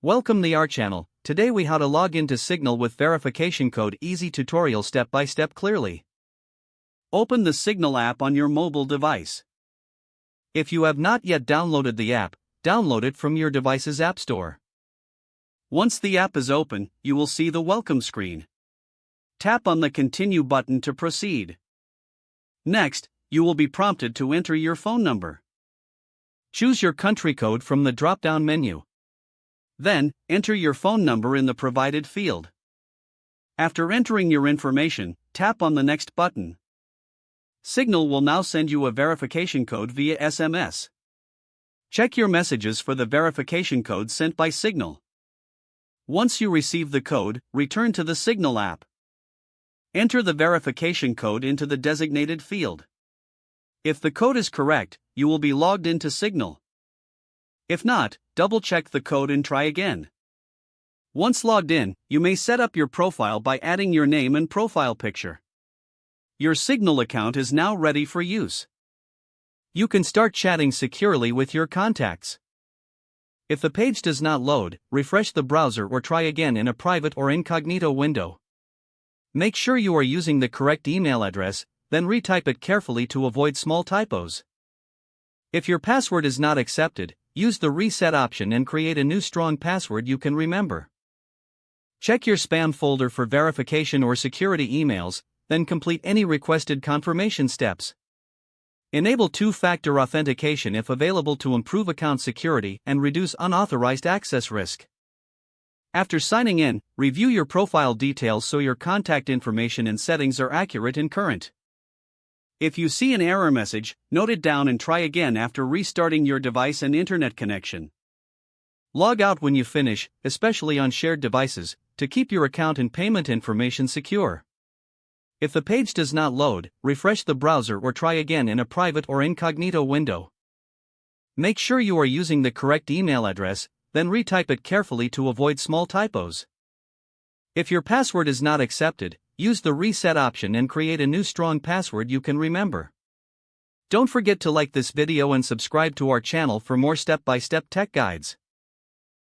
Welcome to our channel. Today we how to log into Signal with verification code. Easy tutorial step by step clearly. Open the Signal app on your mobile device. If you have not yet downloaded the app, download it from your device's app store. Once the app is open, you will see the welcome screen. Tap on the Continue button to proceed. Next, you will be prompted to enter your phone number. Choose your country code from the drop-down menu. Then, enter your phone number in the provided field. After entering your information, tap on the Next button. Signal will now send you a verification code via SMS. Check your messages for the verification code sent by Signal. Once you receive the code, return to the Signal app. Enter the verification code into the designated field. If the code is correct, you will be logged into Signal. If not, double-check the code and try again. Once logged in, you may set up your profile by adding your name and profile picture. Your Signal account is now ready for use. You can start chatting securely with your contacts. If the page does not load, refresh the browser or try again in a private or incognito window. Make sure you are using the correct email address, then retype it carefully to avoid small typos. If your password is not accepted, use the reset option and create a new strong password you can remember. Check your spam folder for verification or security emails, then complete any requested confirmation steps. Enable two-factor authentication if available to improve account security and reduce unauthorized access risk. After signing in, review your profile details so your contact information and settings are accurate and current. If you see an error message, note it down and try again after restarting your device and internet connection. Log out when you finish, especially on shared devices, to keep your account and payment information secure. If the page does not load, refresh the browser or try again in a private or incognito window. Make sure you are using the correct email address, then retype it carefully to avoid small typos. If your password is not accepted, use the reset option and create a new strong password you can remember. Don't forget to like this video and subscribe to our channel for more step-by-step tech guides.